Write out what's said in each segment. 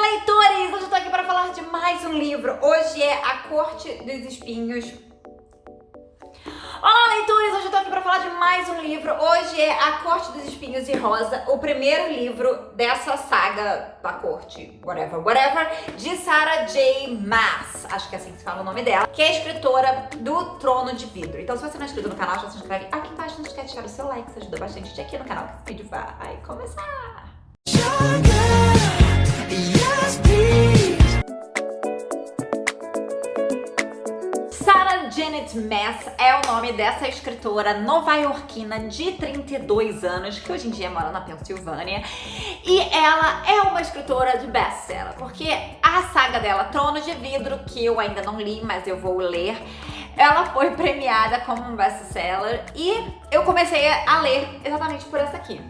Olá, leitores! Hoje eu tô aqui para falar de mais um livro. Hoje é A Corte dos Espinhos. Olá, leitores! Hoje eu tô aqui para falar de mais um livro. Hoje é A Corte dos Espinhos e Rosa, o primeiro livro dessa saga da corte, whatever, de Sarah J. Maas. Acho que é assim que se fala o nome dela, que é a escritora do Trono de Vidro. Então, se você não é inscrito no canal, já se inscreve aqui embaixo. Não esquece de deixar o seu like, isso ajuda bastante aqui no canal, que esse vídeo vai começar. Sarah Janet Maas é o nome dessa escritora nova-iorquina de 32 anos, que hoje em dia mora na Pensilvânia, e ela é uma escritora de best-seller, porque a saga dela, Trono de Vidro, que eu ainda não li, mas eu vou ler, ela foi premiada como um best-seller e eu comecei a ler exatamente por essa aqui.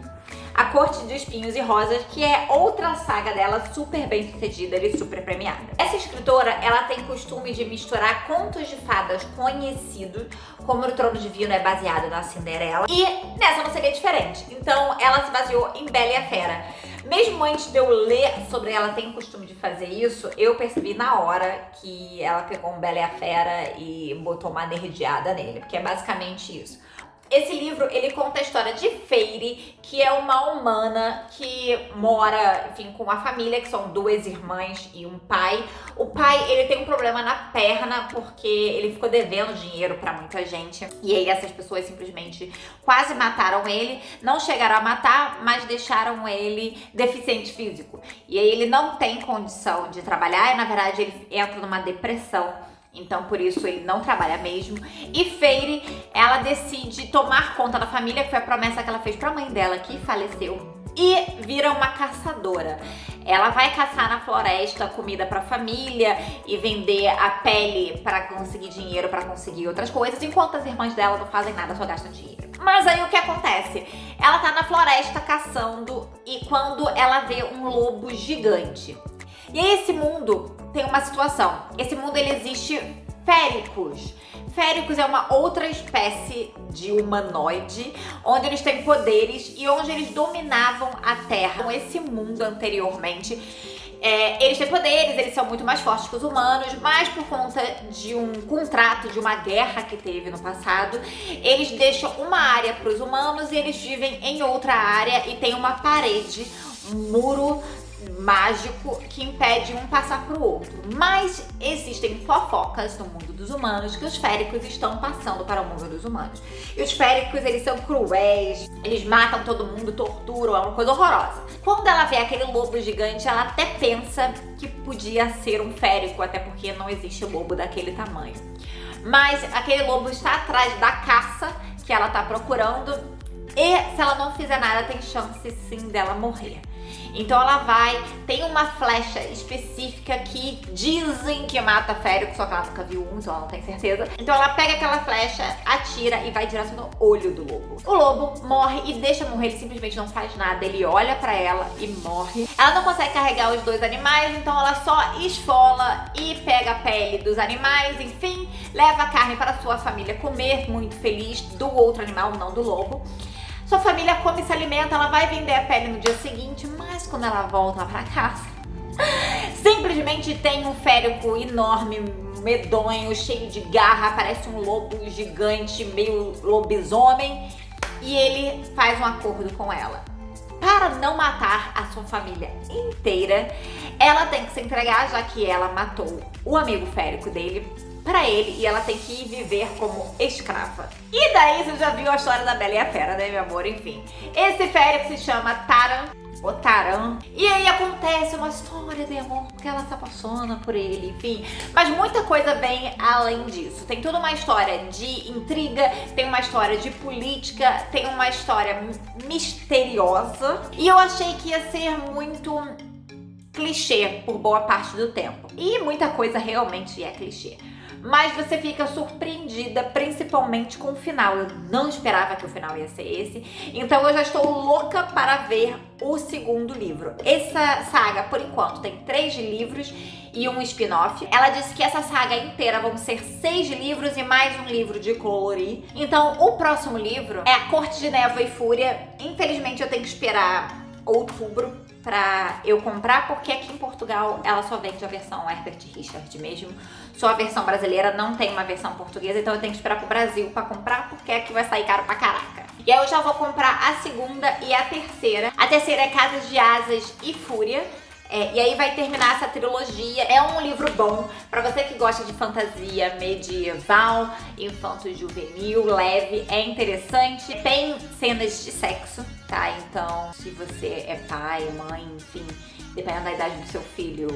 A Corte de Espinhos e Rosas, que é outra saga dela super bem sucedida e super premiada. Essa escritora, ela tem costume de misturar contos de fadas conhecidos, como o Trono de Vidro é baseado na Cinderela, e nessa não seria diferente. Então ela se baseou em Bela e a Fera. Mesmo antes de eu ler sobre ela tem o costume de fazer isso, eu percebi na hora que ela pegou um Bela e a Fera e botou uma nerdeada nele, porque é basicamente isso. Esse livro, ele conta a história de Feyre, que é uma humana que mora, enfim, com uma família, que são duas irmãs e um pai. O pai, ele tem um problema na perna, porque ele ficou devendo dinheiro pra muita gente. E aí essas pessoas simplesmente quase mataram ele. Não chegaram a matar, mas deixaram ele deficiente físico. E aí ele não tem condição de trabalhar e, na verdade, ele entra numa depressão. Então, por isso, ele não trabalha mesmo. E Feyre, ela decide tomar conta da família, que foi a promessa que ela fez pra mãe dela, que faleceu. E vira uma caçadora. Ela vai caçar na floresta comida pra família e vender a pele pra conseguir dinheiro, pra conseguir outras coisas, enquanto as irmãs dela não fazem nada, só gastam dinheiro. Mas aí o que acontece? Ela tá na floresta caçando e quando ela vê um lobo gigante. E aí esse mundo tem uma situação. Esse mundo, ele existe féricos. Féricos é uma outra espécie de humanoide, onde eles têm poderes e onde eles dominavam a Terra. Esse mundo anteriormente, eles têm poderes, eles são muito mais fortes que os humanos, mas por conta de um contrato, de uma guerra que teve no passado, eles deixam uma área para os humanos e eles vivem em outra área e tem uma parede, um muro mágico que impede um passar pro outro. Mas existem fofocas no mundo dos humanos que os féricos estão passando para o mundo dos humanos. E os féricos, eles são cruéis, eles matam todo mundo, torturam, é uma coisa horrorosa. Quando ela vê aquele lobo gigante, ela até pensa que podia ser um férico, até porque não existe lobo daquele tamanho. Mas aquele lobo está atrás da caça que ela tá procurando e se ela não fizer nada, tem chance sim dela morrer. Então ela vai, tem uma flecha específica que dizem que mata férico, só que ela nunca viu um, então ela não tem certeza. Então ela pega aquela flecha, atira e vai direto no olho do lobo. O lobo morre e deixa morrer, ele simplesmente não faz nada, ele olha pra ela e morre. Ela não consegue carregar os dois animais, então ela só esfola e pega a pele dos animais, enfim, leva a carne para sua família comer, muito feliz, do outro animal, não do lobo. Sua família come e se alimenta, ela vai vender a pele no dia seguinte, mas quando ela volta pra casa, simplesmente tem um férico enorme, medonho, cheio de garra, parece um lobo gigante, meio lobisomem, e ele faz um acordo com ela. Para não matar a sua família inteira, ela tem que se entregar, já que ela matou o amigo férico dele, pra ele, e ela tem que ir viver como escrava. E daí você já viu a história da Bela e a Fera, né, meu amor? Enfim, esse férico se chama Taran, ou Taran, e aí acontece uma história de amor, porque ela se apaixona por ele, enfim. Mas muita coisa vem além disso. Tem toda uma história de intriga, tem uma história de política, tem uma história misteriosa, e eu achei que ia ser muito clichê por boa parte do tempo. E muita coisa realmente é clichê. Mas você fica surpreendida, principalmente com o final. Eu não esperava que o final ia ser esse, então eu já estou louca para ver o segundo livro. Essa saga, por enquanto, tem 3 livros e um spin-off. Ela disse que essa saga inteira vão ser 6 livros e mais um livro de colorir. Então, o próximo livro é A Corte de Névoa e Fúria. Infelizmente, eu tenho que esperar outubro pra eu comprar, porque aqui em Portugal ela só vende a versão Herbert Richard mesmo. Só a versão brasileira, não tem uma versão portuguesa, então eu tenho que esperar pro Brasil pra comprar, porque aqui vai sair caro pra caraca. E aí eu já vou comprar a segunda e a terceira. A terceira é Casas de Asas e Fúria. E aí vai terminar essa trilogia. É um livro bom pra você que gosta de fantasia medieval, infanto-juvenil, leve, é interessante. Tem cenas de sexo, tá? Então, se você é pai, mãe, enfim, dependendo da idade do seu filho,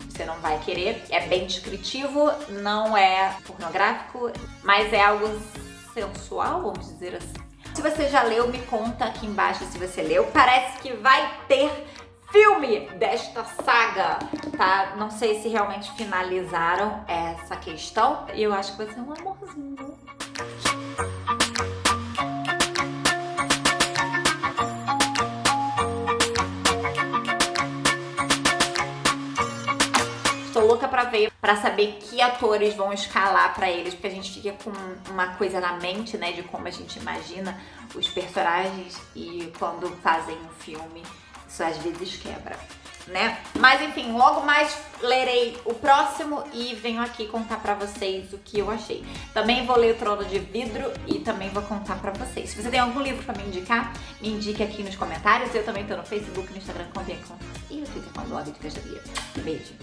você não vai querer. É bem descritivo, não é pornográfico, mas é algo sensual, vamos dizer assim. Se você já leu, me conta aqui embaixo se você leu. Parece que vai ter filme desta saga, tá? Não sei se realmente finalizaram essa questão. E eu acho que vai ser um amorzinho. Estou louca pra ver, pra saber que atores vão escalar pra eles, porque a gente fica com uma coisa na mente, né, de como a gente imagina os personagens e quando fazem um filme, isso às vezes quebra, né? Mas enfim, logo mais lerei o próximo e venho aqui contar pra vocês o que eu achei. Também vou ler o Trono de Vidro e também vou contar pra vocês. Se você tem algum livro pra me indicar, me indique aqui nos comentários. Eu também tô no Facebook, no Instagram com e no Twitter com o blog de Cajaria. Beijo!